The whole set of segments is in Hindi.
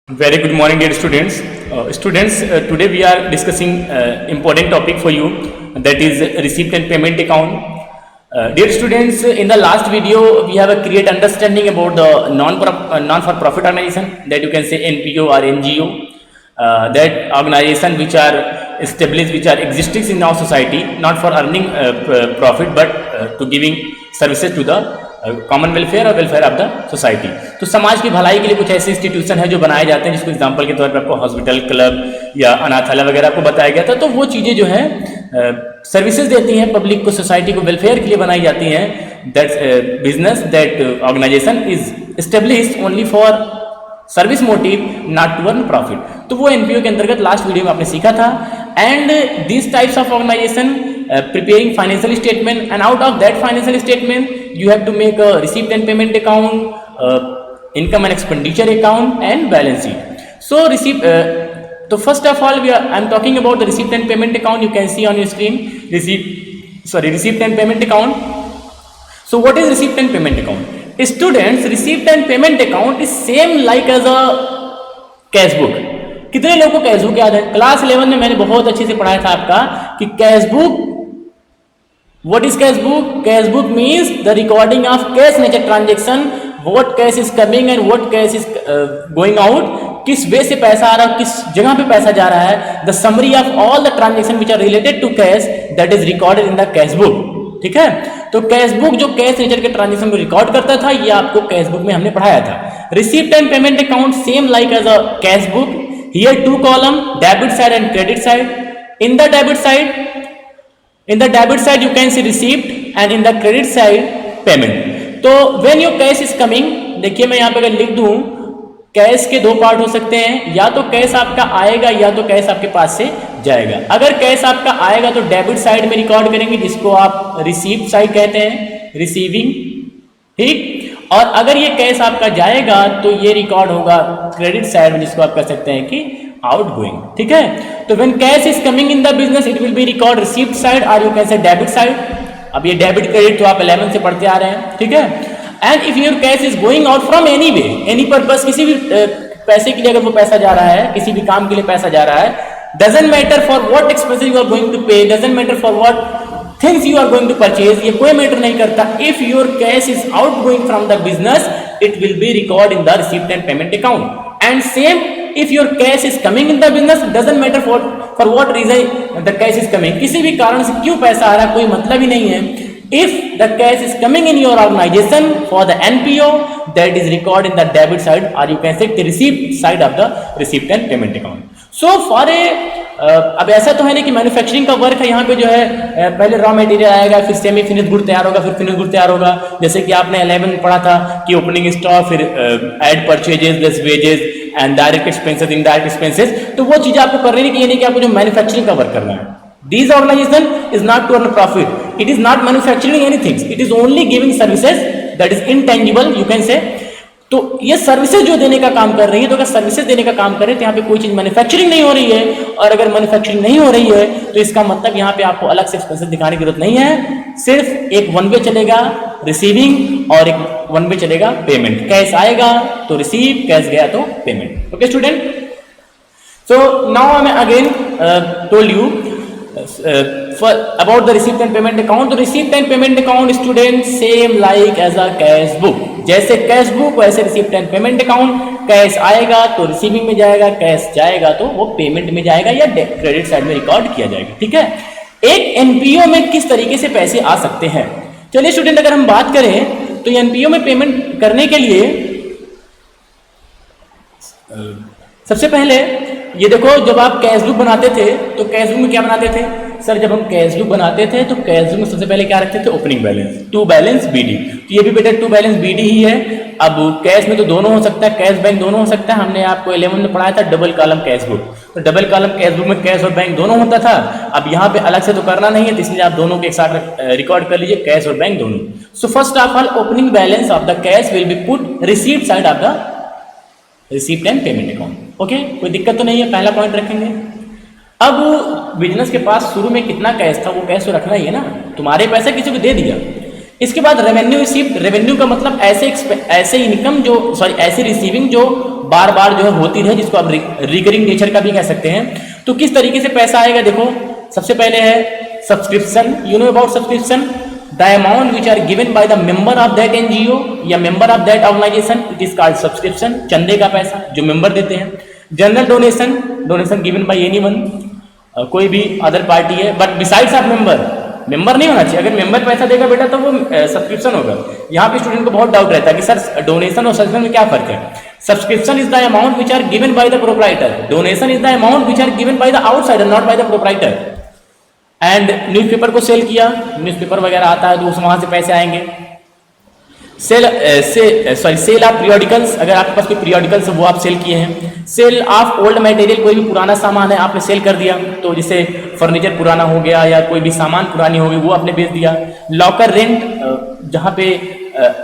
Very good morning, dear students. Today we are discussing important topic for you, that is receipt and payment account. Dear students, in the last video we have a clear understanding about the non-for-profit organization, that you can say NPO or NGO, that organization which are established, which are existing in our society, not for earning profit but to giving services to the common welfare और वेलफेयर ऑफ द सोसाइटी। तो समाज की भलाई के लिए कुछ ऐसे इंस्टीट्यूशन है जो बनाए जाते हैं, जिसको एग्जांपल के तौर पर आपको हॉस्पिटल, क्लब या अनाथालय वगैरह आपको बताया गया था। तो वो चीज़ें जो है सर्विसेज देती हैं पब्लिक को, सोसाइटी को वेलफेयर के लिए बनाई जाती हैं। That business, that organisation is established only for service motive, not to earn profit. तो वो एनपीओ के अंतर्गत लास्ट वीडियो में आपने सीखा था। And this types of organisation preparing financial statement, and out of that financial statement you have to make a receipt and payment account, income and expenditure account, and balance sheet. So so first of all I'm talking about the receipt and payment account. You can see on your screen receipt and payment account. So what is receipt and payment account? Students, receipt and payment account is same like as a cash book. कितने लोगों को कैश बुक याद है? क्लास 11 में मैंने बहुत अच्छे से पढ़ाया था आपका कि cash book, what is cash book? Cash book means the recording of cash nature transaction, what cash is coming and what cash is going out, किस वे से पैसा आ रहा है, किस जगह पे पैसा जा रहा है। The summary of all the transaction which are related to cash, that is recorded in the cash book. ठीक है, तो कैश बुक जो कैश नेचर के ट्रांजैक्शन को रिकॉर्ड करता था, ये आपको कैश बुक में हमने पढ़ाया था। Receipt and payment account same like as a cash book. Here two column, debit side and credit side. In the debit side you can see receipt, and in the credit side payment. तो when your cash is coming, देखिए मैं यहाँ पे अगर लिख दूँ, कैश के दो पार्ट हो सकते हैं, या तो कैश आपका आएगा या तो कैश आपके पास से जाएगा। अगर कैश आपका आएगा तो डेबिट साइड में रिकॉर्ड करेंगे, जिसको आप रिसीप्ट साइड कहते हैं, रिसीविंग। ठीक, और अगर ये कैश आपका जाएगा तो ये रिकॉर्ड होगा क्रेडिट साइड में, जिसको आप कह सकते हैं कि आउटगोइंग। ठीक है, तो when cash is coming in the business it will be record receipt side, और you can say debit side. अब ये डेबिट क्रेडिट तो आप 11 से पढ़ते आ रहे हैं। ठीक है, and if your cash is going out from any way, any purpose, किसी भी पैसे के लिए अगर वो पैसा जा रहा है, किसी भी काम के लिए पैसा जा रहा है, doesn't matter for what expenses you are going to pay, doesn't matter for what things you are going to purchase, ये कोई मैटर नहीं करता। If your cash is out going from the business it will be record in the receipt and payment account. And same if your cash is coming in the business, doesn't matter for what reason the cash is coming, किसी भी कारण से क्यों पैसा आ रहा है कोई मतलब ही नहीं है। if the cash is coming in your organization for the NPO, that is recorded in the debit side, or you can say the receipt side of the receipt and payment account. so for a अब ऐसा तो है नहीं कि मैन्युफैक्चरिंग का वर्क है, यहाँ पे जो है पहले रॉ मटेरियल आएगा, फिर सेमी फिनिश गुड तैयार होगा, फिर फिनिश गुड तैयार होगा। जैसे कि आपने 11 में पढ़ा था कि ओपनिंग स्टॉक, फिर add purchases, less wages and direct expenses, indirect expenses. तो वो चीजें आपको करनी नहीं, ये नहीं कि आपको जो मैन्युफैक्चरिंग का वर्क करना है। This organisation is not to earn profit, it is not manufacturing anything, it is only giving services, that is intangible you can say. तो ये सर्विसेज जो देने का काम कर रही है, तो अगर सर्विसेज देने का काम कर रहे हैं तो यहाँ पे कोई चीज मैन्युफैक्चरिंग नहीं हो रही है, और अगर मैन्युफैक्चरिंग नहीं हो रही है तो इसका मतलब यहाँ पे आपको अलग से एक्सपेंसेस दिखाने की जरूरत नहीं है। सिर्फ एक वन वे चलेगा रिसीविंग, और एक वन वे चलेगा पेमेंट। कैश आएगा तो रिसीव, कैश गया तो payment. Okay student, so now I again told you about the receipt and payment account. तो receipt and payment account student same like as a cash book, जैसे कैश बुक वैसे receipt and payment account. Cash आएगा तो रिसीविंग में जाएगा, कैश जाएगा तो वो पेमेंट में जाएगा या क्रेडिट साइड में रिकॉर्ड किया जाएगा। ठीक है, एक एनपीओ में किस तरीके से पैसे आ सकते हैं? चलिए स्टूडेंट, अगर हम बात करें तो एनपीओ में पेमेंट करने के लिए सबसे पहले ये देखो, जब आप कैश बुक बनाते थे तो कैश बुक में क्या बनाते थे सर? जब हम कैश बुक बनाते थे तो कैश बुक में सबसे पहले क्या रखते थे? Opening balance, to balance BD. तो ये भी बेटा टू बैलेंस बीडी ही है। अब कैश में तो दोनों हो सकता है, कैश बैंक दोनों हो सकता है। हमने आपको 11 में पढ़ाया था डबल कॉलम कैश बुक, तो डबल कॉलम कैश बुक में कैश और बैंक दोनों होता था। अब यहाँ पे अलग से तो करना नहीं है, तो इसलिए आप दोनों के एक साथ रिकॉर्ड कर लीजिए, कैश और बैंक दोनों। So first of all opening balance of the cash will be put receipt side of the receipt and payment account. Okay, कोई दिक्कत तो नहीं है, पहला पॉइंट रखेंगे। अब बिजनेस के पास शुरू में कितना कैश था वो कैश तो रखना ही है ना, तुम्हारे पैसे किसी को दे दिया। इसके बाद रेवेन्यू रिसीप्ट, रेवेन्यू का मतलब ऐसे इनकम जो ऐसे रिसीविंग जो बार बार जो है होती रहे, जिसको आप रिकरिंग नेचर का भी कह सकते हैं। तो किस तरीके से पैसा आएगा, देखो सबसे पहले है subscription. You know about subscription, the amount which are given by the member of that NGO या member of that organisation, it is called subscription, चंदे का पैसा जो मेंबर देते हैं। General donation, donation given by anyone, कोई भी अदर पार्टी है, बट बिसाइड्स ऑफ मेंबर नहीं होना चाहिए। अगर मेंबर पैसा देगा बेटा तो वो सब्सक्रिप्शन होगा। यहाँ पे स्टूडेंट को बहुत डाउट रहता है कि सर डोनेशन और सब्सक्रिप्शन में क्या फर्क है। Subscription is the amount which are given by the proprietor, donation is the amount which are given by the outsider, not by the proprietor. And newspaper को सेल किया, न्यूज़पेपर वगैरह आता है तो वहां से पैसे आएंगे। सेल सेल ऑफ पीरियोडिकल्स, अगर आपके पास कोई पीरियोडिकल्स वो आप सेल किए हैं। सेल ऑफ ओल्ड मटेरियल, कोई भी पुराना सामान है आपने सेल कर दिया, तो जैसे फर्नीचर पुराना हो गया या कोई भी सामान पुरानी हो गई वो आपने बेच दिया। लॉकर रेंट, जहाँ पे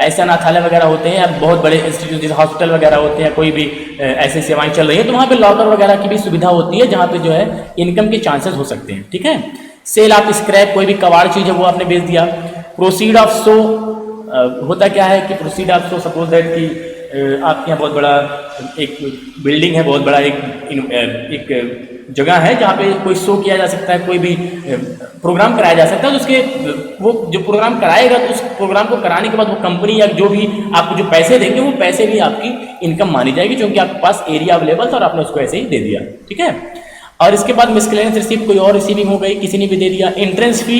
ऐसे अनाथालय वगैरह होते हैं या बहुत बड़े इंस्टीट्यूट जैसे हॉस्पिटल वगैरह होते हैं, कोई भी ऐसी सेवाएं चल रही हैं तो वहाँ पे लॉकर वगैरह की भी सुविधा होती है जहाँ पे जो है इनकम के चांसेस हो सकते हैं, ठीक है। सेल ऑफ स्क्रैप, कोई भी कबाड़ चीज है वो आपने बेच दिया। प्रोसीड ऑफ शो, होता क्या है कि proceed of show, suppose that कि आपके यहाँ बहुत बड़ा एक बिल्डिंग है, बहुत बड़ा एक जगह है जहाँ पे कोई शो किया जा सकता है, कोई भी प्रोग्राम कराया जा सकता है, तो उसके वो जो प्रोग्राम कराएगा तो उस प्रोग्राम को कराने के बाद वो कंपनी या जो भी आपको जो पैसे देंगे वो पैसे भी आपकी इनकम मानी जाएगी, क्योंकि आपके पास एरिया अवेलेबल था और आपने उसको ऐसे ही दे दिया, ठीक है। और इसके बाद मिसलेनियस रिसीव, कोई और रिसीविंग हो गई, किसी ने भी दे दिया। एंट्रेंस फी,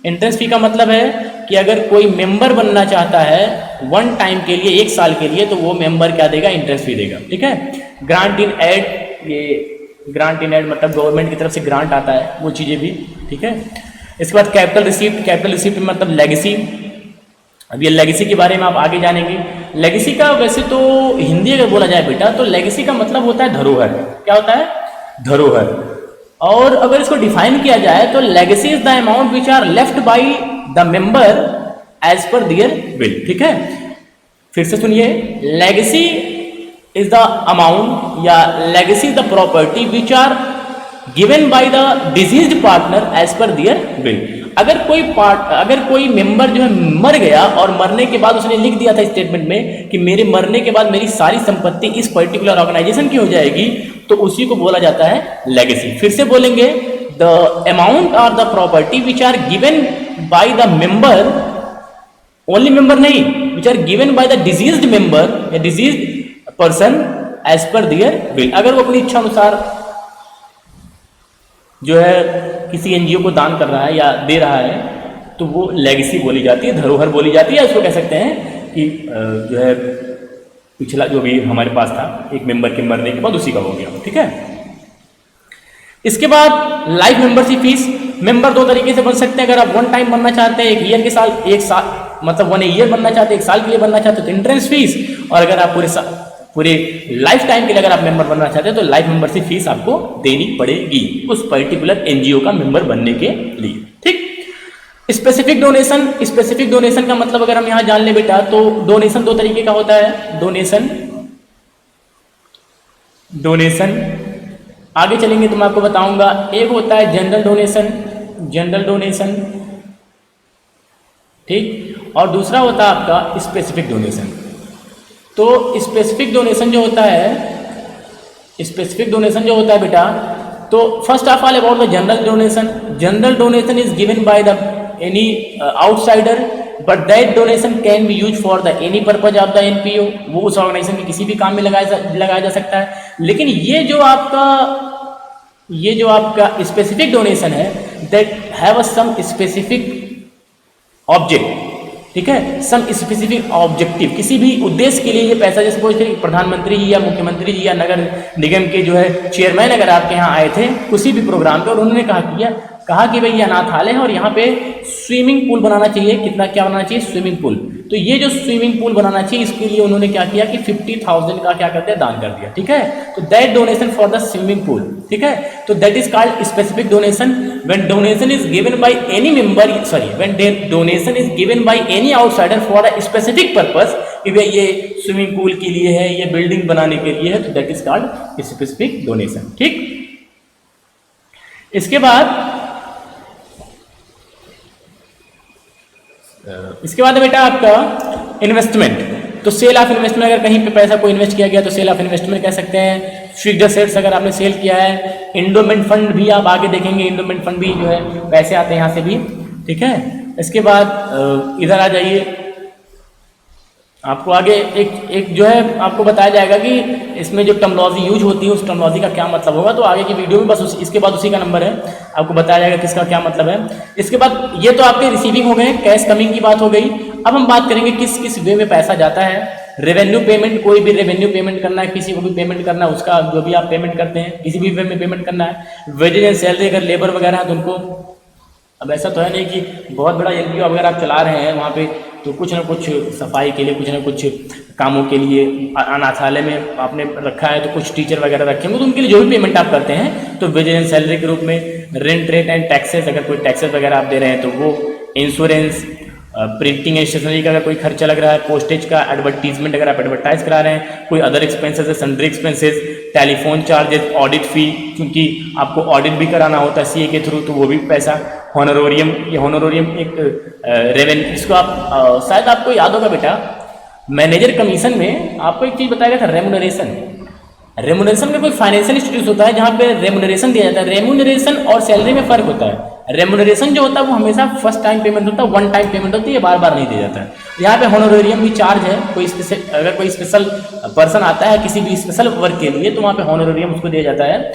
एंट्रेंस फी का मतलब है कि अगर कोई मेंबर बनना चाहता है वन टाइम के लिए, एक साल के लिए, तो वो मेंबर क्या देगा, एंट्रेंस फी देगा, ठीक है। ग्रांट इन एड, ये ग्रांट इन एड मतलब गवर्नमेंट की तरफ से ग्रांट आता है, वो चीज़ें भी, ठीक है। इसके बाद कैपिटल रिसीप्ट, कैपिटल रिसीप्ट मतलब लेगेसी। अब ये लेगेसी के बारे में आप आगे जानेंगे। लेगेसी का वैसे तो हिंदी अगर बोला जाए बेटा तो लेगेसी का मतलब होता है धरोहर। क्या होता है, धरोहर। और अगर इसको डिफाइन किया जाए तो legacy is the amount which are left by the member as per their will, ठीक है। फिर से सुनिए, लेगेसी इज द अमाउंट या legacy is the property which are given by the deceased partner as per their will. अगर कोई मेंबर जो है मर गया और मरने के बाद उसने लिख दिया था स्टेटमेंट में कि मेरे मरने के बाद मेरी सारी संपत्ति इस पर्टिकुलर ऑर्गेनाइजेशन की हो जाएगी, तो उसी को बोला जाता है लेगेसी। फिर से बोलेंगे, द अमाउंट और the property which are given by the member, only member नहीं, which are given by the deceased member या deceased person as per their will. अगर वो अपनी इच्छा अनुसार जो है किसी एनजीओ को दान कर रहा है या दे रहा है तो वो लेगेसी बोली जाती है, धरोहर बोली जाती है। उसको कह सकते हैं कि जो है पिछला जो भी हमारे पास था एक मेंबर के मरने के बाद उसी का हो गया, ठीक है। इसके बाद लाइफ मेंबरशिप फीस, मेंबर दो तरीके से बन सकते हैं। अगर आप वन टाइम बनना चाहते हैं, एक साल मतलब 1 ईयर बनना चाहते हैं, 1 साल के लिए बनना चाहते हैं तो एंट्रेंस फीस, और अगर आप पूरे लाइफ टाइम के लिए अगर आप मेंबर बनना चाहते हैं तो लाइफ मेंबरशिप फीस आपको देनी पड़ेगी उस पर्टिकुलर एनजीओ का मेंबर बनने के लिए, ठीक। स्पेसिफिक डोनेशन, स्पेसिफिक डोनेशन का मतलब अगर हम यहां जान ले बेटा तो डोनेशन दो तरीके का होता है। डोनेशन आगे चलेंगे तो मैं आपको बताऊंगा। एक होता है जनरल डोनेशन, ठीक, और दूसरा होता है आपका स्पेसिफिक डोनेशन। तो स्पेसिफिक डोनेशन जो होता है बेटा, तो first of all about the general donation is given by the any outsider, but that donation can be use for the any purpose of the NPO. वो उस ऑर्गेनाइजेशन के किसी भी काम में लगाया जा सकता है। लेकिन ये जो आपका स्पेसिफिक डोनेशन है, that have some specific object, ठीक है, सम स्पेसिफिक ऑब्जेक्टिव, किसी भी उद्देश्य के लिए ये पैसा, जैसे सपोज करिए प्रधानमंत्री जी या मुख्यमंत्री जी या नगर निगम के जो है चेयरमैन अगर आपके यहाँ आए थे किसी भी प्रोग्राम पे और उन्होंने कहा कि भाई ये अनाथालय है और यहाँ पे स्विमिंग पूल बनाना चाहिए, क्या बनाना चाहिए, स्विमिंग पूल। तो ये जो स्विमिंग पूल बनाना चाहिए इसके लिए उन्होंने क्या किया कि 50,000 का क्या करते हैं, दान कर दिया, ठीक है। तो that donation for the swimming pool, ठीक है। तो that is called specific donation. When donation is given by any member, when donation is given by any outsider for a specific purpose, कि भाई ये स्विमिंग पूल के लिए है, ये बिल्डिंग बनाने के लिए है, तो that is called specific donation, ठीक। इसके बाद बेटा आपका इन्वेस्टमेंट। तो सेल ऑफ इन्वेस्टमेंट, अगर कहीं पे पैसा कोई इन्वेस्ट किया गया तो सेल ऑफ इन्वेस्टमेंट कह सकते हैं। फिक्स्ड असेट्स अगर आपने सेल किया है। इंडोमेंट फंड भी आप आगे देखेंगे, इंडोमेंट फंड भी जो है पैसे आते हैं यहाँ से भी, ठीक है। इसके बाद इधर आ जाइए, आपको आगे एक जो है आपको बताया जाएगा कि इसमें जो टर्मोलॉजी यूज होती है उस टर्मोलॉजी का क्या मतलब होगा। तो आगे की वीडियो में बस इसके बाद उसी का नंबर है, आपको बताया जाएगा किसका क्या मतलब है। इसके बाद ये तो आपके रिसीविंग हो गए, कैश कमिंग की बात हो गई। अब हम बात करेंगे किस किस वे में पैसा जाता है। रेवेन्यू पेमेंट, कोई भी रेवेन्यू पेमेंट करना है, किसी को भी पेमेंट करना है, उसका जो भी आप पेमेंट करते हैं किसी भी वे में पेमेंट करना है। वेजेज एंड सैलरी, अगर लेबर वगैरह है तो उनको, अब ऐसा तो है नहीं कि बहुत बड़ा एनजीओ अगर आप चला रहे हैं वहाँ पे तो कुछ ना कुछ सफाई के लिए, कुछ ना कुछ कामों के लिए अनाथालय में आपने रखा है तो कुछ टीचर वगैरह रखे होंगे, तो उनके लिए जो भी पेमेंट आप करते हैं तो वेजेज एंड सैलरी के रूप में। रेंट रेट एंड टैक्सेस, अगर कोई टैक्सेस वगैरह आप दे रहे हैं तो वो। इंश्योरेंस, प्रिंटिंग एंड स्टेशनरी का अगर कोई खर्चा लग रहा है, पोस्टेज का, एडवर्टीजमेंट अगर आप एडवर्टाइज करा रहे हैं, कोई अदर एक्सपेंसेस है, sundry expenses, telephone charges, audit fee, क्योंकि आपको ऑडिट भी कराना होता है सीए के थ्रू तो वो भी पैसा। हॉनोरोरियम, ये हॉनोरोरियम एक रेवेन्यू, इसको आप शायद आपको याद होगा बेटा, मैनेजर कमीशन में आपको एक चीज़ बताया गया था, रेमुनरेशन। रेमुनरेशन में कोई फाइनेंशियल इंस्टीट्यूट होता है जहाँ पे रेमुनरेशन दिया जाता है। रेमुनरेशन और सैलरी में फर्क होता है। रेमुनरेशन जो होता है वो हमेशा फर्स्ट टाइम पेमेंट होता है, वन टाइम पेमेंट होती है, बार बार नहीं दिया जाता है। यहाँ पे हॉनोरेरियम भी चार्ज है, कोई अगर कोई स्पेशल पर्सन आता है किसी भी स्पेशल वर्क के लिए तो वहाँ पे हॉनोरेरियम उसको दिया जाता है।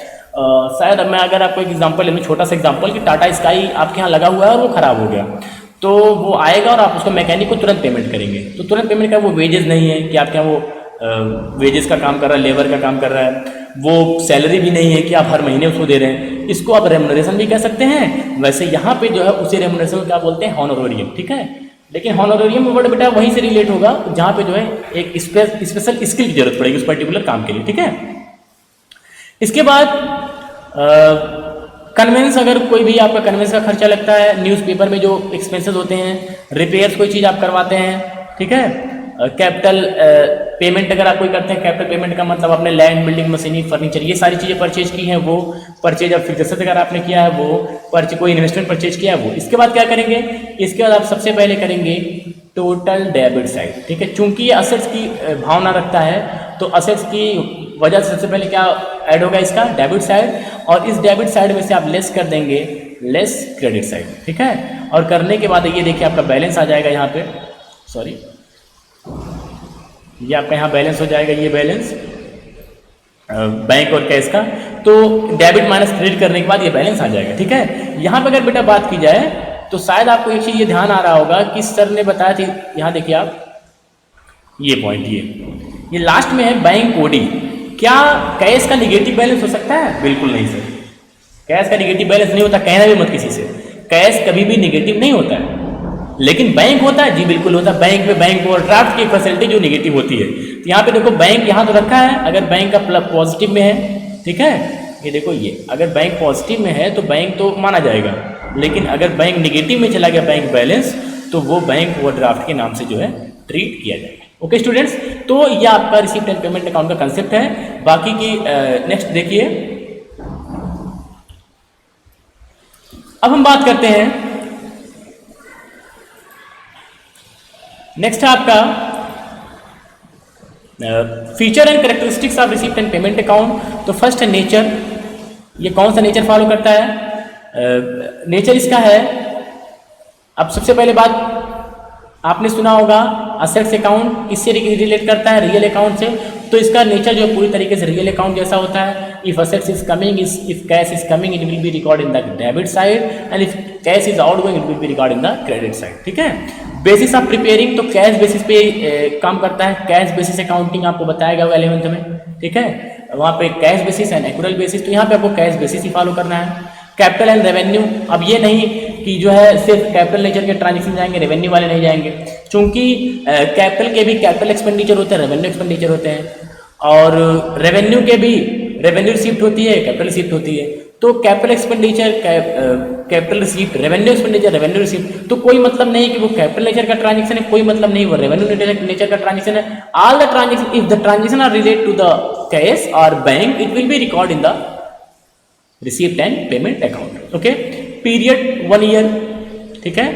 शायद अब मैं अगर आपको एक एग्जांपल ले लूँ, छोटा सा एग्जांपल, कि टाटा स्काई आपके यहाँ लगा हुआ है और वो खराब हो गया, तो वो आएगा और आप उसको मैकेनिक को तुरंत पेमेंट करेंगे। तो तुरंत पेमेंट का वो वेजेस नहीं है कि आपके यहाँ वो वेजेस का काम कर रहा है, लेबर का काम कर रहा है, वो सैलरी भी नहीं है कि आप हर महीने उसको दे रहे हैं, इसको आप रेमुनरेशन भी कह सकते हैं। वैसे यहाँ पे जो है उसी रेमुनरेशन को क्या बोलते हैं, हॉनोरेरियम, ठीक है। लेकिन हॉनोरेरियम वर्ड बेटा वहीं से रिलेट होगा जहाँ पे जो है एक स्पेशल स्किल की जरूरत पड़ेगी उस पर्टिकुलर काम के लिए, ठीक है। इसके बाद कन्वेंस, अगर कोई भी आपका कन्वेंस का खर्चा लगता है, न्यूज़पेपर में जो एक्सपेंसेस होते हैं, रिपेयर्स कोई चीज़ आप करवाते हैं, ठीक है। कैपिटल पेमेंट अगर आप कोई करते हैं, कैपिटल पेमेंट का मतलब आपने लैंड, बिल्डिंग, मशीनरी, फर्नीचर, ये सारी चीज़ें परचेज की हैं वो परचेज, अब फिक्स्ड एसेट अगर आपने किया है वो कोई इन्वेस्टमेंट परचेज किया है वो। इसके बाद क्या करेंगे, इसके बाद आप सबसे पहले करेंगे टोटल डेबिट साइड, ठीक है। चूंकि ये असेट्स की भावना रखता है तो असेट्स की वजह से सबसे पहले क्या ऐड होगा, इसका डेबिट साइड, और इस डेबिट साइड में से आप लेस कर देंगे लेस क्रेडिट साइड, ठीक है। और करने के बाद ये देखिए आपका बैलेंस आ जाएगा यहाँ पे, सॉरी, ये आपका यहाँ बैलेंस हो जाएगा, ये बैलेंस बैंक और कैश का। तो डेबिट माइनस क्रेडिट करने के बाद ये बैलेंस आ जाएगा, ठीक है। यहाँ पे अगर बेटा बात की जाए तो शायद आपको एक चीज़ ये ध्यान आ रहा होगा कि सर ने बताया थी, यहाँ देखिए आप ये पॉइंट, ये लास्ट में है बैंक ओडी। क्या कैश का निगेटिव बैलेंस हो सकता है? बिल्कुल नहीं सर, कैश का निगेटिव बैलेंस नहीं होता, कहना भी मत किसी से, कैश कभी भी निगेटिव नहीं होता है। लेकिन बैंक होता है, जी बिल्कुल होता है। बैंक में बैंक ओवरड्राफ्ट की फैसिलिटी जो निगेटिव होती है, तो यहाँ पे देखो बैंक यहाँ तो रखा है, अगर बैंक का पॉजिटिव में है, ठीक है, ये देखो ये अगर बैंक पॉजिटिव में है तो बैंक तो माना जाएगा, लेकिन अगर बैंक निगेटिव में चला गया बैंक बैलेंस तो वो बैंक ओवरड्राफ्ट के नाम से जो है ट्रीट किया जाएगा। ओके स्टूडेंट्स, तो ये आपका रिसीप्ट एंड पेमेंट अकाउंट का कंसेप्ट है। बाकी की नेक्स्ट देखिए, अब हम बात करते हैं नेक्स्ट है आपका feature and characteristics of receipt and payment account. तो फर्स्ट है नेचर, ये कौन सा नेचर फॉलो करता है, नेचर इसका है, अब सबसे पहले बात आपने सुना होगा असेट्स अकाउंट किससे रिलेट करता है, रियल अकाउंट से। तो इसका नेचर जो पूरी तरीके से रियल अकाउंट जैसा होता है। If assets is coming, if cash is coming, it will be record in the debit side, and if cash is outgoing, it will be record in the credit side, ठीक है। बेसिस ऑफ प्रिपेयरिंग, तो कैश बेसिस पे काम करता है, कैश बेसिस अकाउंटिंग आपको बताया गया होगा 11th में, ठीक है। वहाँ पे cash basis and accrual basis, तो यहाँ पे आपको कैश बेसिस ही फॉलो करना है। कैपिटल एंड रेवेन्यू, अब ये नहीं कि जो है सिर्फ कैपिटल नेचर के ट्रांजेक्शन जाएंगे, रेवेन्यू वाले नहीं जाएंगे, क्योंकि कैपिटल के भी कैपिटल एक्सपेंडिचर होते हैं, रेवेन्यू एक्सपेंडिचर होते हैं, और रेवेन्यू के भी रेवेन्यू रिसीप्ट होती है, कैपिटल रिसीप्ट होती है। तो capital expenditure, capital receipt, revenue expenditure, revenue receipt, तो कोई मतलब नहीं कि वो कैपिटल नेचर का ट्रांजेक्शन है, कोई मतलब नहीं वो रेवेन्यू नेचर का ट्रांजेक्शन है। All the transaction, if the transaction are related to the cash और bank, it will be record in the receipt and payment account, okay. Period 1 year, ठीक है।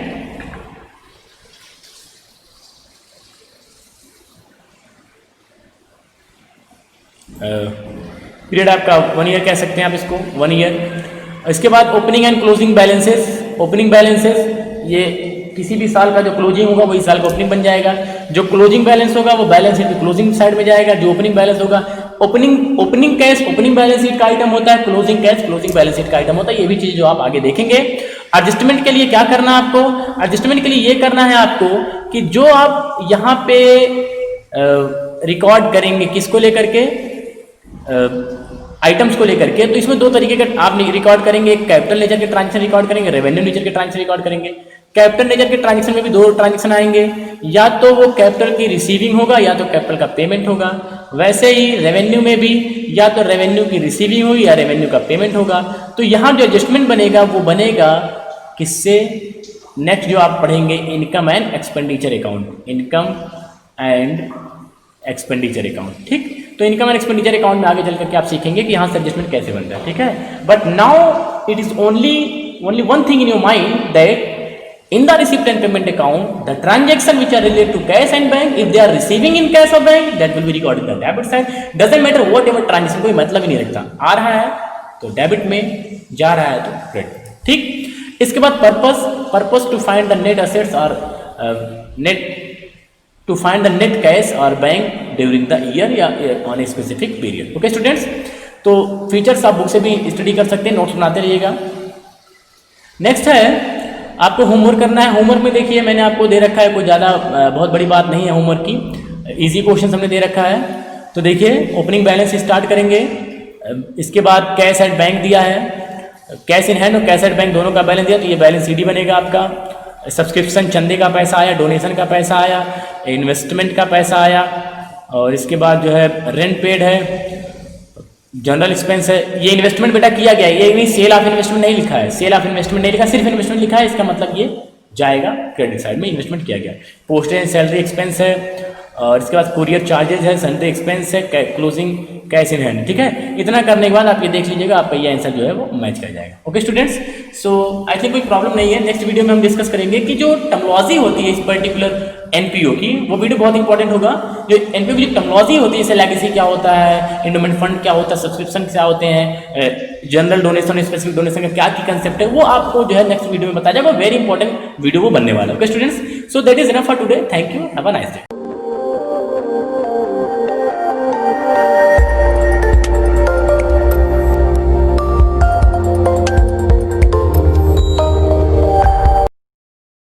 पीरियड आपका 1 ईयर कह सकते हैं आप इसको, 1 ईयर। इसके बाद opening and closing balances. Opening balances ये किसी भी साल का जो क्लोजिंग होगा वही साल का ओपनिंग बन जाएगा। जो क्लोजिंग बैलेंस होगा वो बैलेंस शीट की क्लोजिंग साइड में जाएगा। जो ओपनिंग बैलेंस होगा, opening cash opening balance sheet का आइटम होता है, closing cash closing balance sheet का आइटम होता है। ये भी चीज जो आप आगे देखेंगे। एडजस्टमेंट के लिए क्या करना है आपको? एडजस्टमेंट के लिए ये करना है आपको कि जो आप यहाँ पे रिकॉर्ड करेंगे किसको लेकर के, आइटम्स को लेकर के, तो इसमें दो तरीके का आप रिकॉर्ड करेंगे। एक कैपिटल नेचर के ट्रांजेक्शन रिकॉर्ड करेंगे, रेवेन्यू नेचर के ट्रांजेक्शन रिकॉर्ड करेंगे। कैपिटल नेचर के ट्रांजेक्शन में भी दो ट्रांजेक्शन आएंगे, या तो वो कैपिटल की रिसीविंग होगा या तो कैपिटल का पेमेंट होगा। वैसे ही रेवेन्यू में भी या तो रेवेन्यू की रिसीविंग होगी या रेवेन्यू का पेमेंट होगा। तो यहाँ जो एडजस्टमेंट बनेगा वो बनेगा किससे? नेक्स्ट जो आप पढ़ेंगे income and expenditure account, income and expenditure account. ठीक, तो इनकम एंड एक्सपेंडिचर अकाउंट में आगे चल करके आप सीखेंगे कि यहाँ से एडजस्टमेंट कैसे बनता है। ठीक है, but now it is only one thing in your mind that in the receipt and payment account, the transaction which are related to cash and bank, if they are receiving in cash or bank, that will be recorded in the debit side. Doesn't matter whatever transaction, कोई मतलब ही नहीं रखता। आ रहा है तो डेबिट में, जा रहा है तो क्रेडिट। ठीक, इसके बाद purpose to find the net assets और net to find the net cash और बैंक ड्यूरिंग द ईयर या on a specific period. Okay students, तो फीचर्स आप बुक से भी स्टडी कर सकते हैं, नोट्स बनाते रहिएगा। नेक्स्ट है आपको होमवर्क करना है। होमवर्क में देखिए मैंने आपको दे रखा है, कोई ज़्यादा बहुत बड़ी बात नहीं है होमवर्क की, इजी क्वेश्चन हमने दे रखा है। तो देखिए ओपनिंग बैलेंस स्टार्ट करेंगे, इसके बाद कैश एट बैंक दिया है, कैश इन हैंड और कैश एट बैंक दोनों का बैलेंस दिया, तो ये बैलेंस सीडी बनेगा आपका। सब्सक्रिप्शन चंदे का पैसा आया, डोनेशन का पैसा आया, इन्वेस्टमेंट का पैसा आया, और इसके बाद जो है रेंट पेड है, जनरल एक्सपेंस है। ये इन्वेस्टमेंट बेटा किया गया है, ये नहीं सेल ऑफ इन्वेस्टमेंट नहीं लिखा है, सेल ऑफ इन्वेस्टमेंट नहीं लिखा, सिर्फ इन्वेस्टमेंट लिखा है, इसका मतलब ये जाएगा क्रेडिट साइड में, इन्वेस्टमेंट किया गया है। पोस्टेज एंड सैलरी एक्सपेंस है, और इसके बाद कुरियर चार्जेस है, सन्डे एक्सपेंस है, क्लोजिंग कैश इन हैंड। ठीक है, इतना करने के बाद आप ये देख लीजिएगा आपका ये आंसर जो है वो मैच कर जाएगा। Okay students, so I think कोई प्रॉब्लम नहीं है। नेक्स्ट वीडियो में हम डिस्कस करेंगे कि जो टर्मोलॉजी होती है इस पर्टिकुलर एनपीओ की, वो वीडियो बहुत इंपॉर्टेंट होगा। जो एनपीओ की जो टर्मोलॉजी होती है, जैसे लेगेसी क्या होता है, एंडोमेंट फंड क्या होता है, सब्सक्रिप्शन क्या होते हैं, जनरल डोनेशन, स्पेसिफिक डोनेशन का क्या की कंसेप्ट है, वो आपको जो है नेक्स्ट वीडियो में बताया जाएगा। वेरी इंपॉर्टेंट वीडियो वो बनने वाला है। Okay students, so that is enough for today. Thank you, have a nice day.